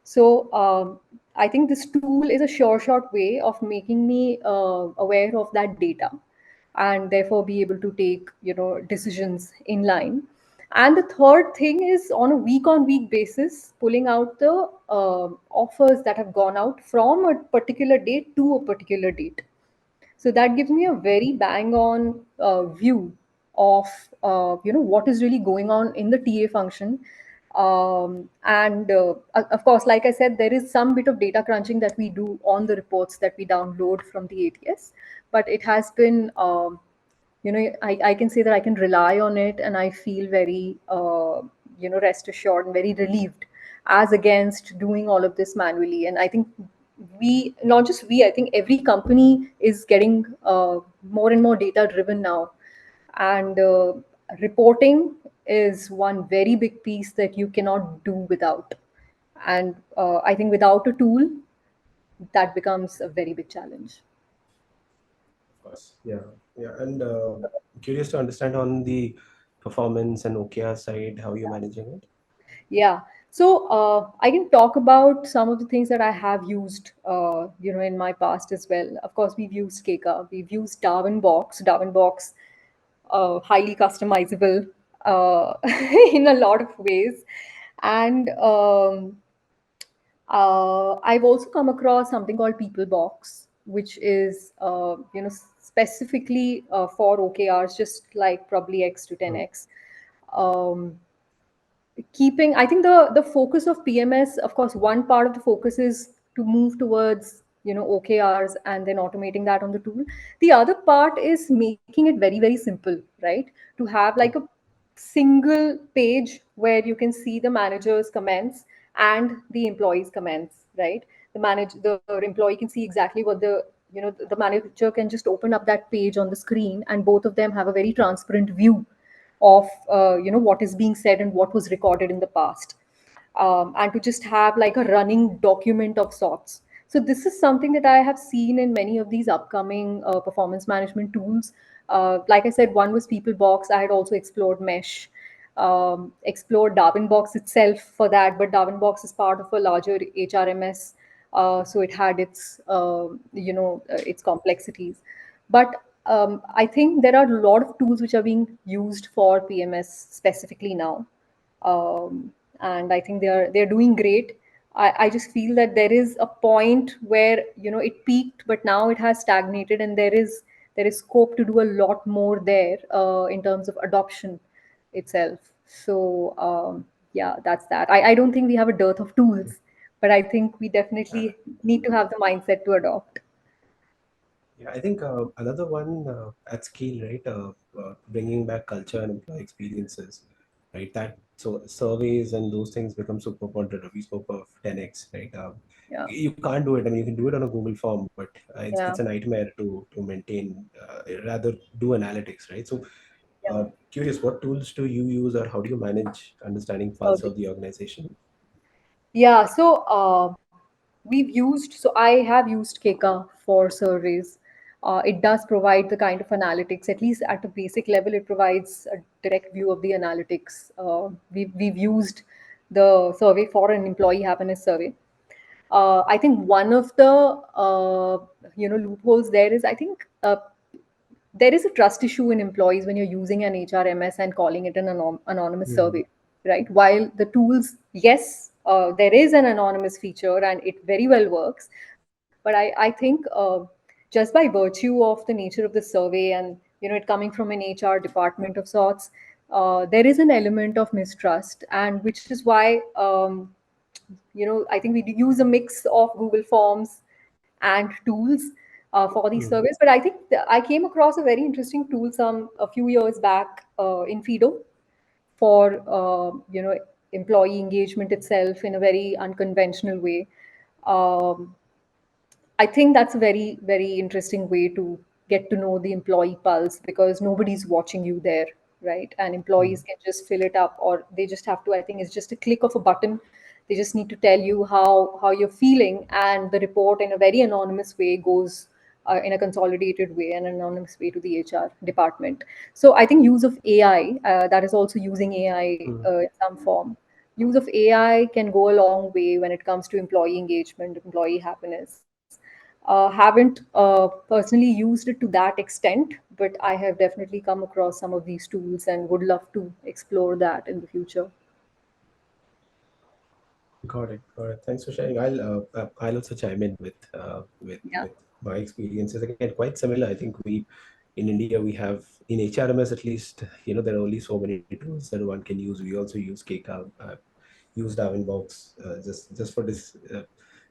So I think this tool is a sure short way of making me aware of that data, and therefore be able to take decisions in line. And the third thing is, on week basis, pulling out the offers that have gone out from a particular date to a particular date. So that gives me a very bang on view of what is really going on in the TA function. And of course, like I said, there is some bit of data crunching that we do on the reports that we download from the ATS, but it has been I can say that I can rely on it, and I feel very rest assured and very relieved, as against doing all of this manually. And I think we, not just we, I think every company is getting more and more data driven now. And reporting is one very big piece that you cannot do without. And I think without a tool, that becomes a very big challenge. Of course. Yeah. Yeah. And curious to understand on the performance and OKR side, how you're managing it. Yeah. So I can talk about some of the things that I have used, in my past as well. Of course, we've used Keka, we've used Darwin Box, highly customizable in a lot of ways. And I've also come across something called People Box, which is specifically for OKRs, just like probably X to Mm. 10X. Um, Keeping, I think the focus of PMS, of course, one part of the focus is to move towards OKRs and then automating that on the tool. The other part is making it very, very simple, right? To have like a single page where you can see the manager's comments and the employee's comments, right? The employee can see exactly what the manager can just open up that page on the screen, and both of them have a very transparent view of what is being said and what was recorded in the past, and to just have like a running document of sorts. So this is something that I have seen in many of these upcoming performance management tools. Like I said, one was People Box. I had also explored Mesh, explored Darwin Box itself for that, but Darwin Box is part of a larger HRMS, so it had its complexities. But I think there are a lot of tools which are being used for PMS specifically now, and I think they're doing great. I just feel that there is a point where it peaked, but now it has stagnated, and there is scope to do a lot more there in terms of adoption itself. So yeah, that's that. I don't think we have a dearth of tools, but I think we definitely need to have the mindset to adopt. Yeah, I think another one at scale, right? Bringing back culture and employee experiences, right? That so surveys and those things become super important. We spoke of 10x, right? Yeah, You can't do it. I mean, you can do it on a Google form, but it's yeah, a nightmare to maintain. Rather do analytics, right? So, yeah. curious, what tools do you use, or how do you manage understanding pulse of the organization? Yeah, so I have used Keka for surveys. It does provide the kind of analytics, at least at a basic level, it provides a direct view of the analytics. We've used the survey for an employee happiness survey. I think one of the loopholes there is, I think, there is a trust issue in employees when you're using an HRMS and calling it an anonymous Hmm. survey, right? While the tools, yes, there is an anonymous feature and it very well works, but I think just by virtue of the nature of the survey, and it coming from an HR department of sorts, there is an element of mistrust, and which is why I think we use a mix of Google Forms and tools for these Hmm. surveys. But I think I came across a very interesting tool a few years back in Fido for employee engagement itself in a very unconventional way. Um, I think that's a very, very interesting way to get to know the employee pulse, because nobody's watching you there, right? And Hmm. employees can just fill it up, or they just have to, I think it's just a click of a button. They just need to tell you how you're feeling, and the report in a very anonymous way goes in a consolidated way and anonymous way to the HR department. So I think use of AI, that is also using AI in some form. Use of AI can go a long way when it comes to employee engagement, employee happiness. Haven't personally used it to that extent, but I have definitely come across some of these tools and would love to explore that in the future. Got it. Got it. Thanks for sharing. I'll also chime in with Yeah. my experiences. Again, quite similar. I think we in India we have in HRMS at least. There are only so many tools that one can use. We also use KCA, use Darwinbox. Just for this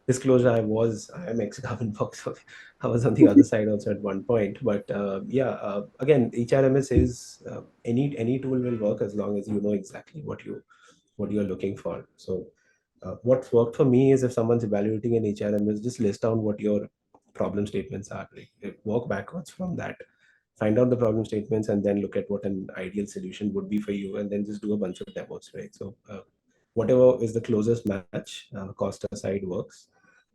disclosure, I am ex Darwinbox. So I was on the other side also at one point. But yeah, again, HRMS is any tool will work as long as you know exactly what you're looking for. So what's worked for me is if someone's evaluating an HRMS, just list down what your problem statements are. Like, work backwards from that, find out the problem statements, and then look at what an ideal solution would be for you, and then just do a bunch of demos, right? So whatever is the closest match, cost aside, works.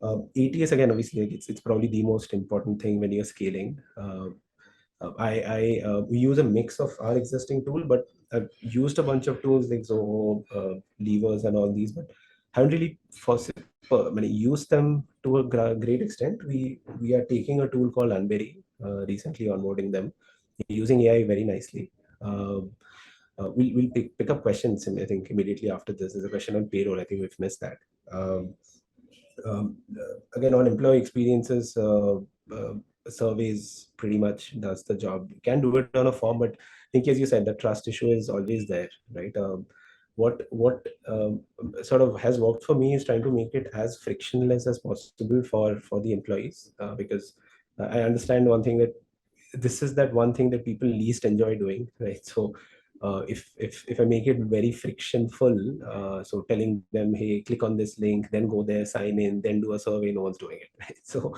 ATS again, obviously, like it's probably the most important thing when you're scaling. We use a mix of our existing tool, but I've used a bunch of tools like Zoho, levers, and all these, but haven't really used them to a great extent. We are taking a tool called Unberry, recently onboarding them, using AI very nicely. We'll pick up questions, and I think immediately after this. There's a question on payroll. I think we've missed that. Again, on employee experiences, surveys pretty much does the job. You can do it on a form, but I think, as you said, the trust issue is always there, right? What sort of has worked for me is trying to make it as frictionless as possible for the employees, because I understand one thing, that this is that one thing that people least enjoy doing, right? So if I make it very frictionful, so telling them, hey, click on this link, then go there, sign in, then do a survey, no one's doing it, right? So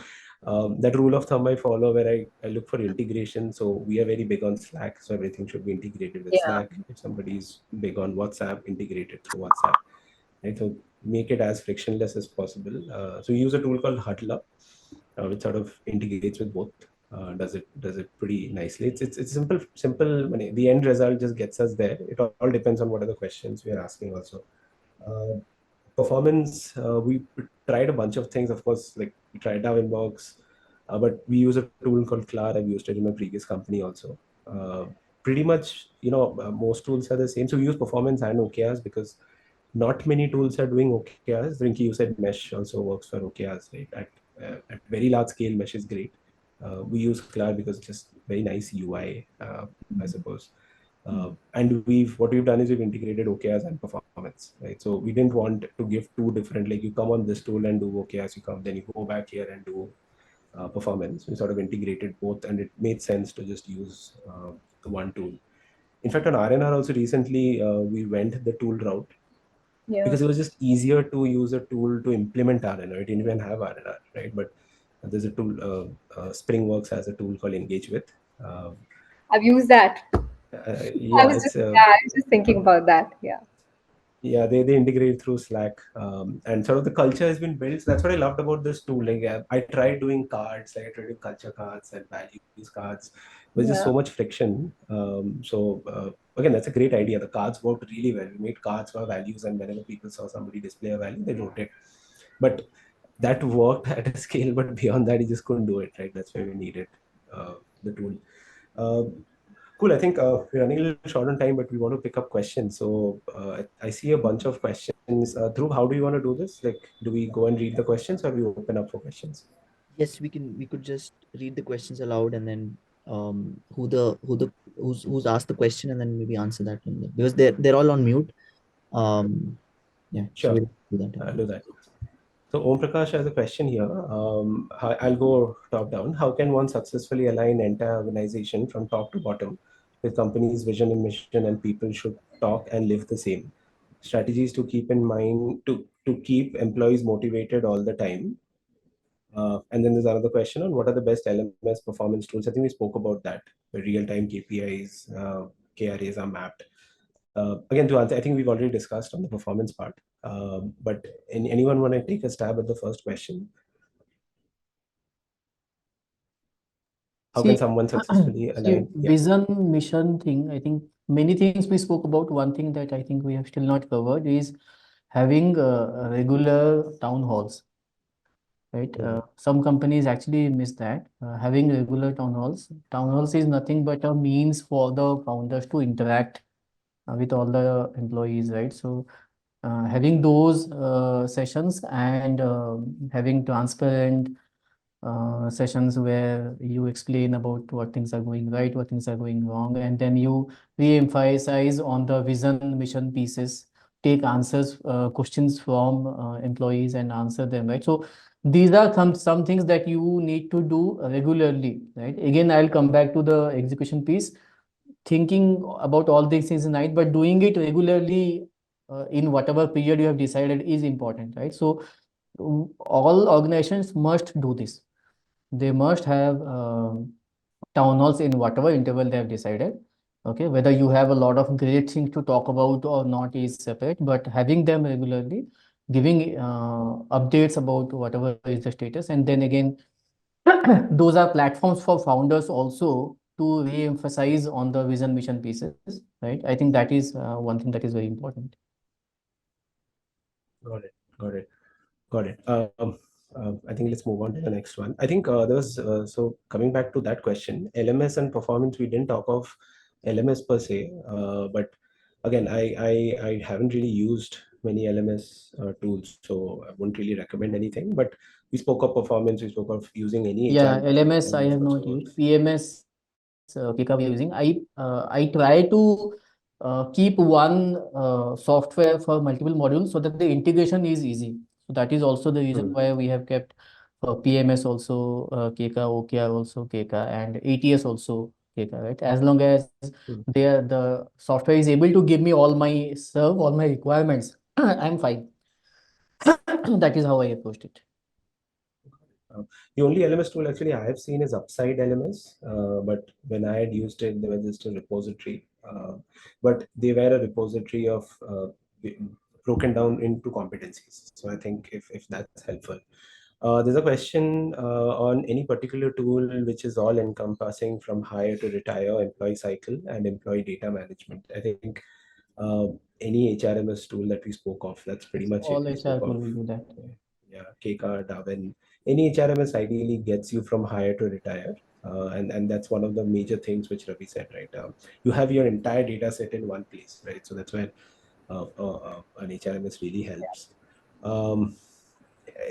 that rule of thumb I follow, where I look for integration. So we are very big on Slack, so everything should be integrated with Yeah. Slack. If somebody's big on WhatsApp, integrate it through WhatsApp, right? So make it as frictionless as possible. So we use a tool called Huddler, which sort of integrates with both. Does it pretty nicely. It's simple. The end result just gets us there. It all depends on what are the questions we are asking also. Uh, Performance, we tried a bunch of things. Of course, like we tried Darwinbox, but we use a tool called Clar. I've used it in my previous company also. Pretty much, most tools are the same. So we use performance and OKRs because not many tools are doing OKRs. Rinki, you said Mesh also works for OKRs, right? At very large scale, Mesh is great. We use Clar because it's just very nice UI, I suppose. And what we've done is we've integrated OKRs and performance, right? So we didn't want to give two different, like you come on this tool and do OKRs, then you go back here and do performance. We sort of integrated both, and it made sense to just use the one tool. In fact, on RNR also recently, we went the tool route Yeah. because it was just easier to use a tool to implement RNR. It didn't even have RNR, right? But there's a tool, Springworks has a tool called Engage With. Um, I've used that. I yeah, was it's just yeah, I was just thinking about that. Yeah. yeah, they integrate through Slack, and sort of the culture has been built. So that's what I loved about this tool. Like I tried doing cards, like I tried doing culture cards and values cards. There's just so Yeah. much friction. Again, that's a great idea. The cards worked really well. We made cards for values, and whenever people saw somebody display a value, they wrote it. But that worked at a scale, but beyond that, you just couldn't do it, right? That's why we needed the tool. Uh, Cool. I think we're running a little short on time, but we want to pick up questions. So I see a bunch of questions. Dhruv, how do you want to do this? Like, do we go and read the questions, or we open up for questions? Yes, we could just read the questions aloud, and then who's asked the question, and then maybe answer that one, because they're all on mute. Yeah, so Sure, we'll do that. I'll do that. So Om Prakash has a question here. I'll go top down. How can one successfully align entire organization from top to bottom with company's vision and mission, and people should talk and live the same? Strategies to keep in mind to keep employees motivated all the time. And then there's another question on what are the best LMS performance tools. I think we spoke about that, where real-time KPIs, KRAs are mapped. Again, to answer, I think we've already discussed on the performance part. But anyone want to take a stab at the first question? How can See, someone successfully see, align? Yeah. vision, mission thing, I think many things we spoke about. One thing that I think we have still not covered is having regular town halls, right? Mhm. Some companies actually miss that. Having regular town halls. Town halls is nothing but a means for the founders to interact with all the employees, right? So having those sessions and having transparent sessions where you explain about what things are going right, what things are going wrong, and then you re-emphasize on the vision, mission pieces, take answers, questions from employees and answer them, right? So these are some things that you need to do regularly, right? Again, I'll come back to the execution piece. Thinking about all these things is nice, but doing it regularly in whatever period you have decided is important, right? So all organizations must do this. They must have town halls in whatever interval they have decided. Okay, whether you have a lot of great things to talk about or not is separate, but having them regularly, giving updates about whatever is the status, and then again, those are platforms for founders also to re-emphasize on the vision mission pieces, right? I think that is one thing that is very important. Got it. Got it. Got it. I think let's move on to the next one. I think there was so coming back to that question, LMS and performance. We didn't talk of LMS per se, but again, I haven't really used many LMS tools, so I wouldn't really recommend anything. But we spoke of performance. We spoke of using any Yeah, HR LMS I LMS have not also used. works. PMS, Kika we are using. I try to keep one software for multiple modules so that the integration is easy. So that is also the reason Hmm. why we have kept PMS also Kika, OKR also Kika, and ATS also Kika, right? As long as Hmm. the software is able to give me all my requirements, I'm fine. That is how I approached it. Uh, the only LMS tool actually I have seen is Upside LMS, but when I had used it, they were just a repository. But they were a repository of broken down into competencies. So I think if that's helpful. There's a question on any particular tool which is all encompassing from hire to retire, employee cycle, and employee data management. I think uh, any HRMS tool that we spoke of, that's pretty much it. All We HR spoke tool of will do that. yeah, KCAR, Darwin. Any HRMS ideally gets you from hire to retire. And that's one of the major things which Ravi said, right? You have your entire data set in one place, right? So that's where an HRMS really helps. Um,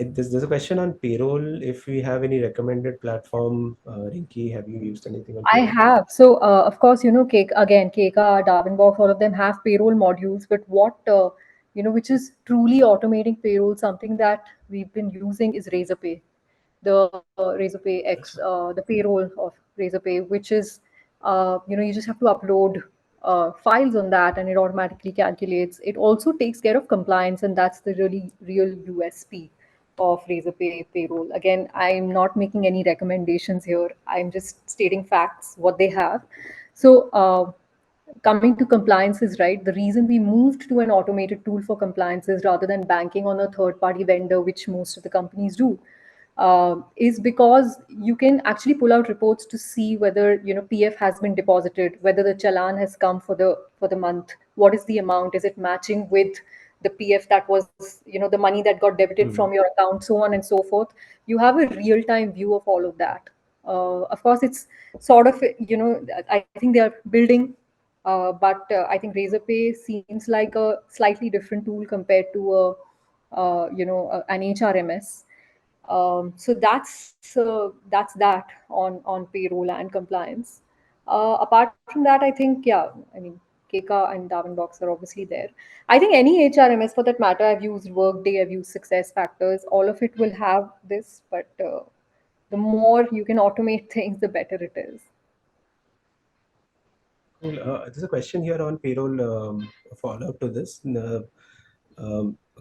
there's a question on payroll. If we have any recommended platform, Rinki, have you used anything on I payroll? have. So, of course, Cake again, Keka, Darwinbox, all of them have payroll modules. But what which is truly automating payroll, something that we've been using is Razorpay, the Razorpay X, That's the payroll of Razorpay, which is you just have to upload files on that, and it automatically calculates. It also takes care of compliance, and that's the really real USP of Razorpay payroll. Again, I'm not making any recommendations here. I'm just stating facts, what they have. So, coming to compliances, right? The reason we moved to an automated tool for compliances rather than banking on a third party vendor, which most of the companies do, is because you can actually pull out reports to see whether PF has been deposited, whether the challan has come for the month, what is the amount, is it matching with the PF that was the money that got debited from Hmm. your account, so on and so forth. You have a real time view of all of that. Of course, it's sort of I think they are building, but I think Razorpay seems like a slightly different tool compared to an HRMS. So that's that on payroll and compliance. Apart from that, I think, yeah, I mean, Keka and Darwinbox are obviously there. I think any HRMS for that matter, I've used Workday, I've used Success Factors, all of it will have this, but the more you can automate things, the better it is. Cool. There's a question here on payroll, a follow-up to this.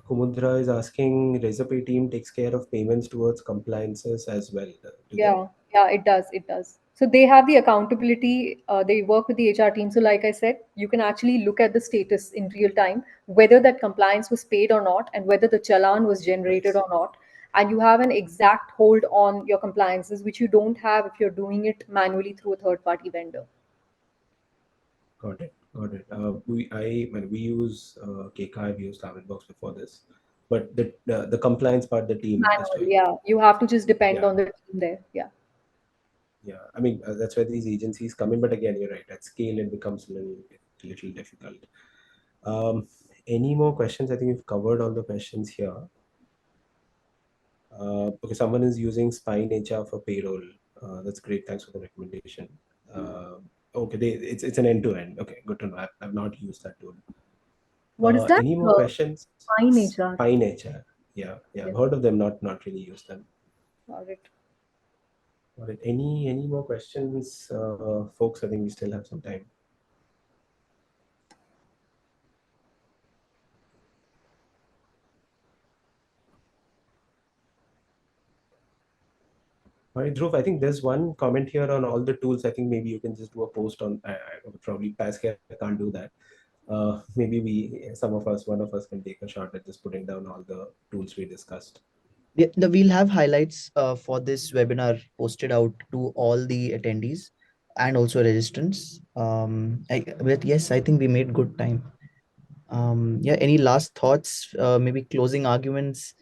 Kumudra is asking, Razorpay team takes care of payments towards compliances as well. Do they? Yeah, it does. It does. So they have the accountability. They work with the HR team. So, like I said, you can actually look at the status in real time, whether that compliance was paid or not, and whether the challan was generated Nice. or not. and you have an exact hold on your compliances, which you don't have if you're doing it manually through a third party vendor. Got it. Got it. When we use KK, we use Box before this, but the compliance part, the team is Manual, doing it. yeah. You have to just depend Yeah, on the team there. Yeah. yeah. I mean, that's where these agencies come in. But again, you're right. At scale, it becomes little difficult. Um, any more questions? I think we've covered all the questions here. Okay, someone is using Spine HR for payroll. That's great. Thanks for the recommendation. Uh, okay, it's an end to end. Okay, good to know. I've not used that tool. What is that? Any more questions? Fine HR. Spine HR. Yeah, yeah. I've Yes. heard of them. Not really used them. Got it. All right. Any more questions, folks? I think we still have some time. All right, Dhruv, I think there's one comment here on all the tools. I think maybe you can just do a post on. I would probably pass here. I can't do that. Maybe one of us can take a shot at just putting down all the tools we discussed. We'll have highlights for this webinar posted out to all the attendees and also registrants. But yes, I think we made good time. Yeah, any last thoughts? Maybe closing arguments,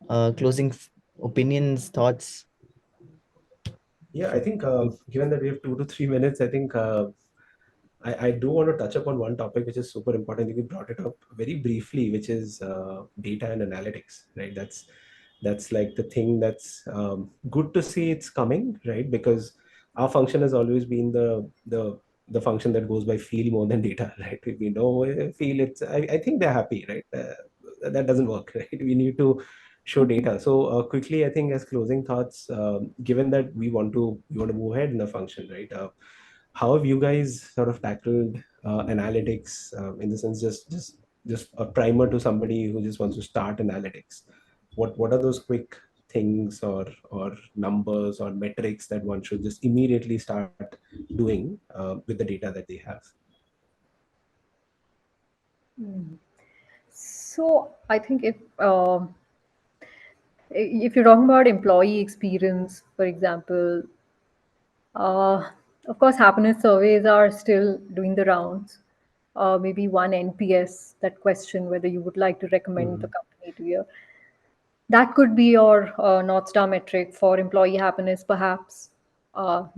closing opinions, thoughts. Yeah, I think given that we have 2 to 3 minutes, I think I do want to touch upon one topic which is super important. I think we brought it up very briefly, which is data and analytics, right? That's like the thing that's good to see it's coming, right? Because our function has always been the function that goes by feel more than data, right? We know feel it's. I think they're happy, right? That doesn't work, right? We need to show data. So quickly, I think as closing thoughts, given that we want to move ahead in the function, right? How have you guys sort of tackled analytics in the sense just a primer to somebody who just wants to start analytics? What are those quick things or numbers or metrics that one should just immediately start doing with the data that they have? So I think if you're talking about employee experience, for example, uh, of course, happiness surveys are still doing the rounds. Maybe one NPS, that question whether you would like to recommend the Mhm. company to your. That could be your North Star metric for employee happiness, perhaps.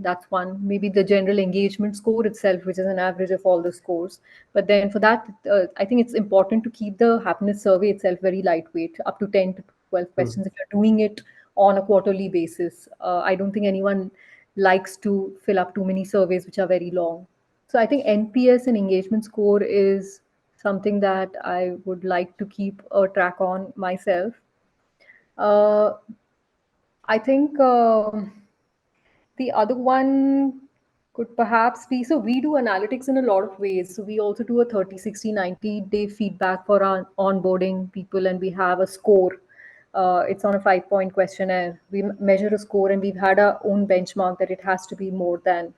That's one. Maybe the general engagement score itself, which is an average of all the scores. But then for that, I think it's important to keep the happiness survey itself very lightweight, up to 10 to 12 Mhm. questions if you're doing it on a quarterly basis. I don't think anyone likes to fill up too many surveys which are very long. So I think NPS and engagement score is something that I would like to keep a track on myself. uh, I think the other one could perhaps be, so we do analytics in a lot of ways. So we also do a 30, 60, 90-day feedback for our onboarding people, and we have a score. It's on a 5 point questionnaire. We measure a score, and we've had our own benchmark that it has to be more than,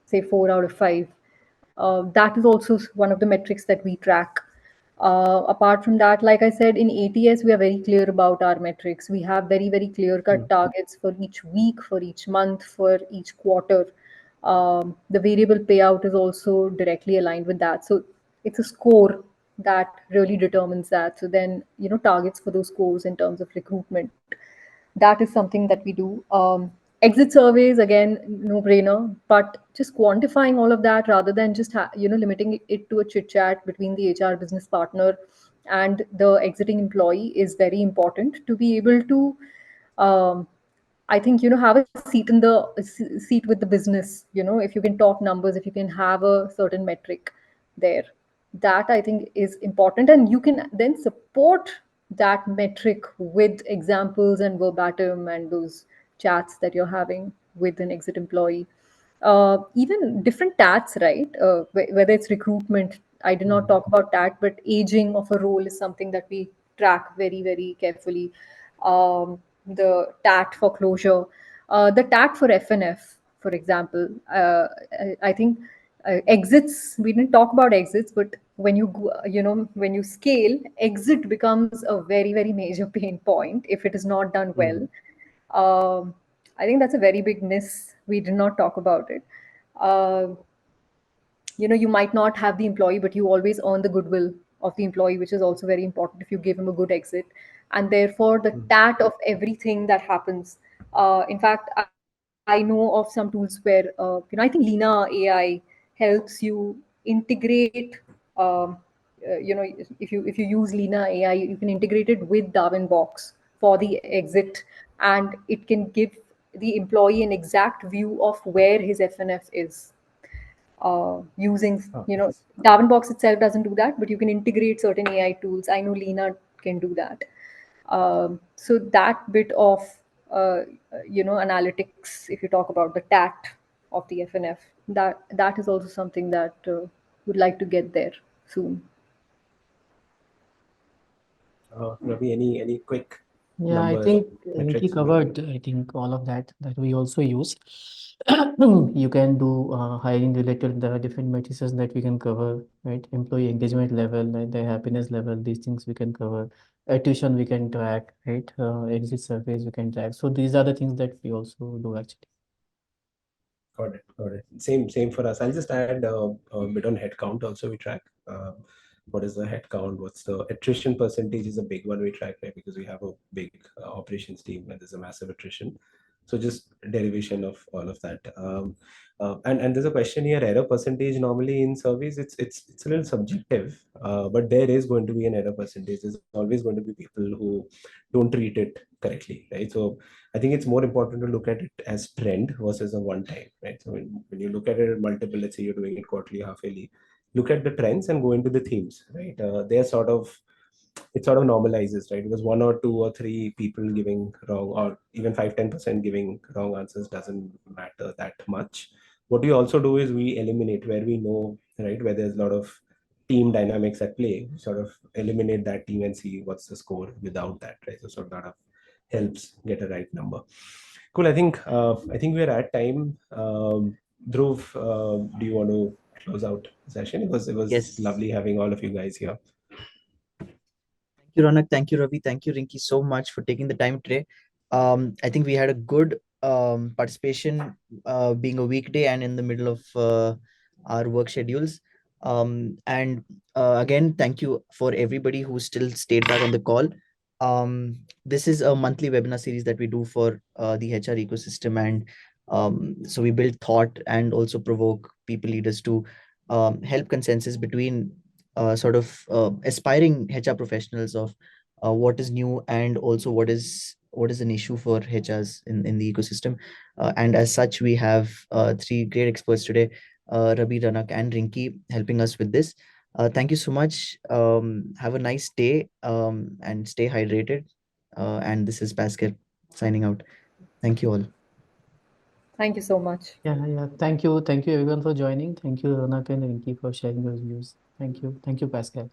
say, 4 out of 5. That is also one of the metrics that we track. Apart from that, like I said, in ATS, we are very clear about our metrics. We have very, very clear cut targets for each week, for each month, for each quarter. The variable payout is also directly aligned with that. So it's a score that really determines that. So then, targets for those scores in terms of recruitment, that is something that we do. Exit surveys, again, no brainer, but just quantifying all of that rather than just limiting it to a chit chat between the HR business partner and the exiting employee is very important to be able to, um, I think, have a seat with the business. If you can talk numbers, if you can have a certain metric there, that I think is important, and you can then support that metric with examples and verbatim and those chats that you're having with an exit employee. Even different tats, right? Whether it's recruitment, I did not talk about that, but aging of a role is something that we track very, very carefully. The tat for closure, the tat for FNF, for example. I think exits, we didn't talk about exits, but when you when you scale, exit becomes a very, very major pain point if it is not done well. Mm. I think that's a very big miss. We did not talk about it. uh, you might not have the employee, but you always earn the goodwill of the employee, which is also very important if you give him a good exit. And therefore the Mm. tat of everything that happens. In fact, I know of some tools where I think Lena AI helps you integrate, um, if you use Lena AI, you can integrate it with Darwin Box for the exit, and it can give the employee an exact view of where his FNF is, using, Oh, nice. Darwin Box itself doesn't do that, but you can integrate certain AI tools. I know Lena can do that. So that bit of, analytics, if you talk about the TAT of the FNF, that is also something that would like to get there soon. Ravi, any quick Yeah, I numbers or think Rinki metrics we covered, I think, all of that we also use. You can do hiring related, the different matrices that we can cover, right? Employee engagement level, like the happiness level, these things we can cover. Attrition we can track, right? Exit surveys we can track. So these are the things that we also do actually. got it, got it. Same for us. I'll just add a bit on headcount also we track. What is the headcount? What's the attrition percentage is a big one we track, right? Because we have a big operations team and there's a massive attrition. So just derivation of all of that. And there's a question here, error percentage normally in surveys, it's a little subjective, but there is going to be an error percentage. There's always going to be people who don't treat it correctly, right? So I think it's more important to look at it as trend versus a one time, right? So when you look at it multiple, let's say you're doing it quarterly, half yearly, look at the trends and go into the themes, right? They're sort of, it sort of normalizes, right? Because one or two or three people giving wrong, or even 5-10% giving wrong answers doesn't matter that much. What we also do is we eliminate where we know, right, where there's a lot of team dynamics at play, sort of eliminate that team and see what's the score without that, right? So sort of helps get a right number. Cool. I think we're at time. Dhruv, do you want to close out the session? It was Yes. lovely having all of you guys here. Thank you, Ronak. Thank you, Ravi. Thank you, Rinki, so much for taking the time today. I think we had a good participation, being a weekday and in the middle of our work schedules. And again, thank you for everybody who still stayed back on the call. This is a monthly webinar series that we do for the HR ecosystem, and so we build thought and also provoke people leaders to help consensus between aspiring HR professionals of what is new and also what is an issue for HRs in the ecosystem. And as such, we have three great experts today, Rabi, Ranak, and Rinki, helping us with this. Thank you so much. Have a nice day, and stay hydrated. And this is Pascal signing out. Thank you all. Thank you so much. Yeah, yeah. Thank you. Thank you everyone for joining. Thank you, Ronak and Rinki, for sharing those views. Thank you. Thank you, Pascal.